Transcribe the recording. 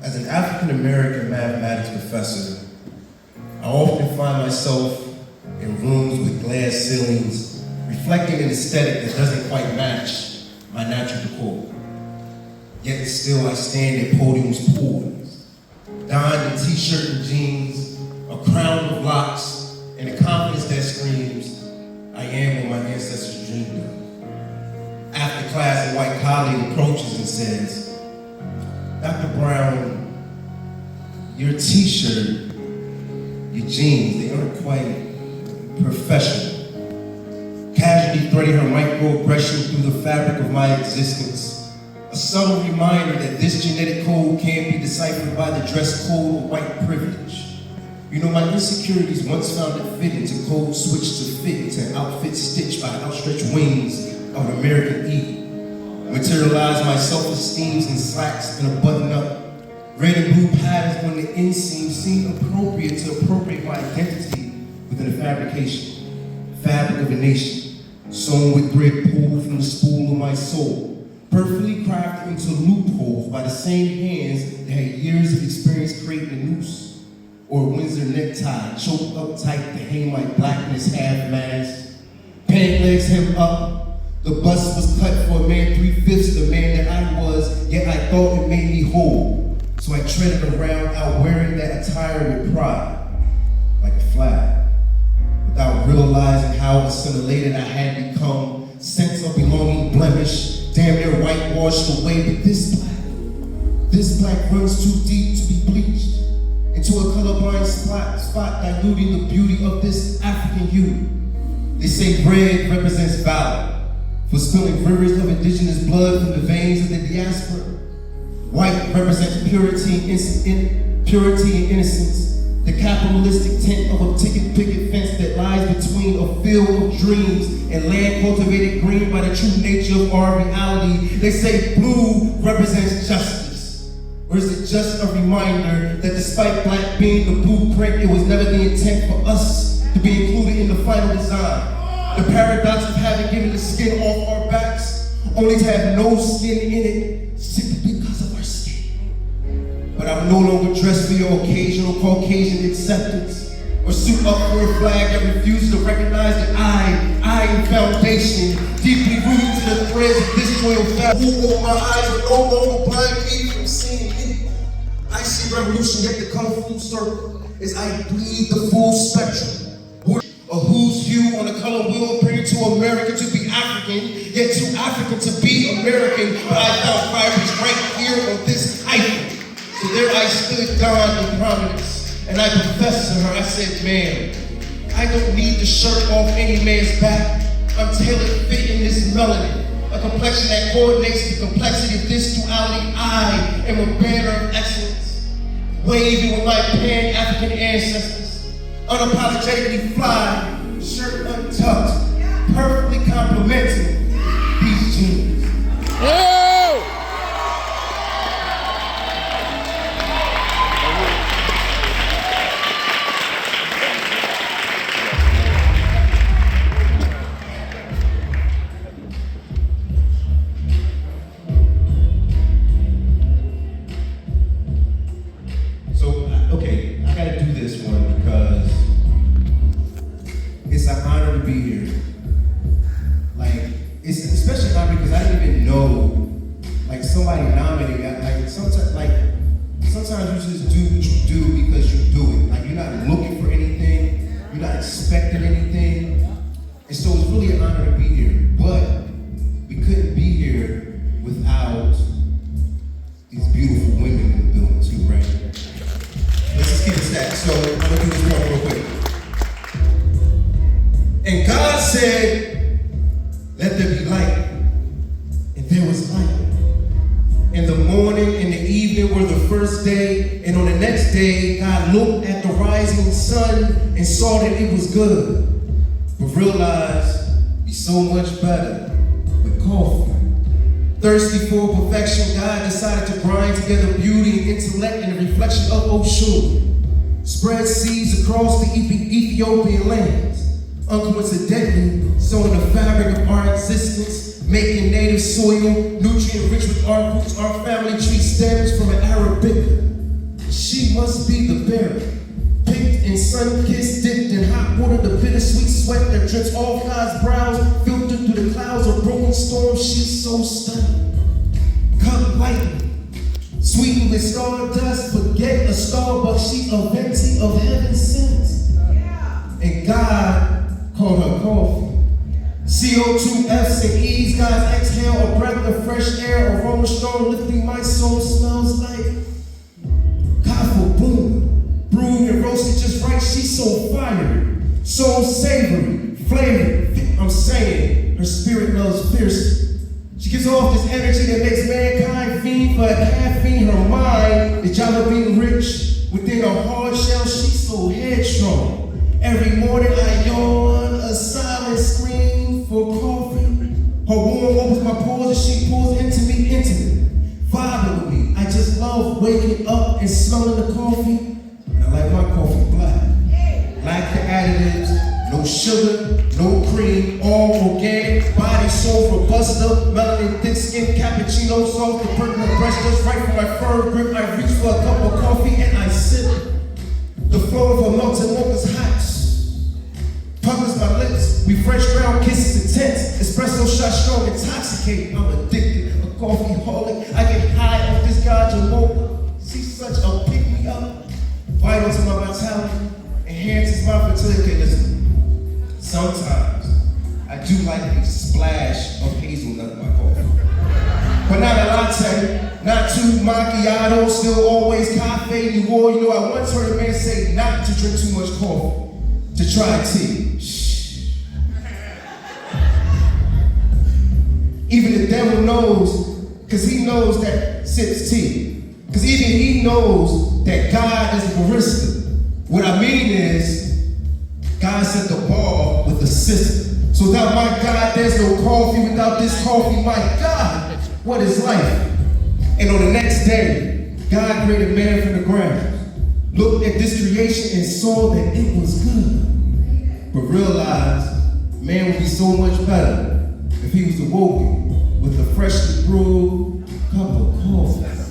As an African-American mathematics professor, I often find myself in rooms with glass ceilings, reflecting an aesthetic that doesn't quite match my natural decor. Yet still I stand at podiums poised, donned in t-shirt and jeans, a crown of locks, and a confidence that screams, I am what my ancestors dreamed of. After class, a white colleague approaches and says, Dr. Brown, your t-shirt, your jeans, they aren't quite professional. Casually threading her microaggression through the fabric of my existence. A subtle reminder that this genetic code can't be deciphered by the dress code of white privilege. You know, my insecurities once found it fitting to code switch to fit into an outfit stitched by outstretched wings of an American eagle. Materialize my self-esteems in slacks and a button-up. Red and blue patterns when the inseam seemed appropriate to appropriate my identity within a fabric of a nation, sewn with thread pulled from the spool of my soul, perfectly crafted into loopholes by the same hands that had years of experience creating a noose, or a Windsor necktie choked up tight to hang my blackness half-masked. Pant legs hemmed up, the bust was cut for a man 3/5 the man that I was, yet I thought it made me whole. So I treaded around out wearing that attire with pride, like a flag, without realizing how assimilated I had become, sense of belonging blemished, damn near whitewashed away. But this black runs too deep to be bleached into a colorblind spot diluting the beauty of this African youth. They say red represents valor, for spilling rivers of indigenous blood from the veins of the diaspora. White represents purity and innocence, the capitalistic tent of a picket fence that lies between a field of dreams and land cultivated green by the true nature of our reality. They say blue represents justice. Or is it just a reminder that despite black being the blueprint, it was never the intent for us to be included in the final design? The paradox of having given the skin off our backs, only to have no skin in it, simply because of our skin. But I would no longer dress for your occasional Caucasian acceptance, or suit up for a flag that refuses to recognize that I am foundation, deeply rooted to the threads of this royal fabric. Who opened my eyes but no longer blind me from seeing me. I see revolution, yet the colorful circle as I bleed the full spectrum. A who's you on a color wheel appearing to America to be African, yet too African to be American. But I found fibers right here on this island. So there I stood, donned in prominence, and I confessed to her, I said, ma'am, I don't need the shirt off any man's back. I'm tailored fit in this melanin, a complexion that coordinates the complexity of this duality. I am a banner of excellence, waving with my pan-African ancestors. Unapologetically fly, shirt untucked, perfectly complimenting these jeans. So, okay, I gotta do this one because it's an honor to be here. Like, it's especially an honor because I didn't even know, like, somebody nominated me. Sometimes you just do what you do because you do it. Like, you're not looking for anything, you're not expecting anything. And so it's really an honor to be here. But we couldn't be here without these beautiful women in the building too, right? Let's just keep it stacked. So I'm gonna do this one real quick. And God said, let there be light. And there was light. And the morning and the evening were the first day. And on the next day, God looked at the rising sun and saw that it was good. But realized it'd be so much better with coffee. Thirsty for perfection, God decided to grind together beauty and intellect and the reflection of Oshun. Spread seeds across the Ethiopian lands. Uncoincidentally, sowing the fabric of our existence, making native soil nutrient rich with our roots. Our family tree stems from an Arabic she must be the berry. Picked and sun-kissed, dipped in hot water, the bittersweet sweat that drips off God's brows, filtered through the clouds of broken storms. She's so stunning. Cut lightly, sweetened with stardust, forget a Starbucks, she's a venti of heaven's sins. And God called her coffee. CO2, F's and E's, God's exhale, a breath of fresh air, aroma strong, lifting my soul, smells like Kaffa boom, brewed and roasted just right. She's so fiery, so savory, flavored. I'm saying her spirit loves fiercely. She gives off this energy that makes mankind fiend for caffeine. Her mind is jolly being rich within a hard shell. She's so headstrong. Every morning I yawn, a silent scream for coffee. Her warm opens my pores and she pours into me intimate. Vibe with me. I just love waking up and smelling the coffee. And I like my coffee black. Lack the additives, no sugar, no cream, all organic, body so robust up, melanin, thick skin, cappuccino, soft, the pertinent breast just right for my firm grip. I reach for a cup of coffee and I sip. The flow of her melted mocha's hot. Puckers my lips, we French ground kisses intense. Espresso shot strong, intoxicating. I'm addicted, a coffee holic. I get high off this ganja mocha. She's such a pick me up. Vital to my vitality, enhances my fertility. Listen, sometimes I do like a splash of hazelnut in my coffee. But not a latte, not too macchiato, still always cafe you wore. You know, I once heard a man say not to drink too much coffee, to try tea. Shh. Even the devil knows, because he knows that sips tea. Because even he knows that God is a barista. What I mean is, God set the bar with the system. So without my God, there's no coffee. Without this coffee, my God, what is life? And on the next day, God created man from the ground, looked at this creation and saw that it was good, but realized man would be so much better if he was awoken with a freshly brewed cup of coffee.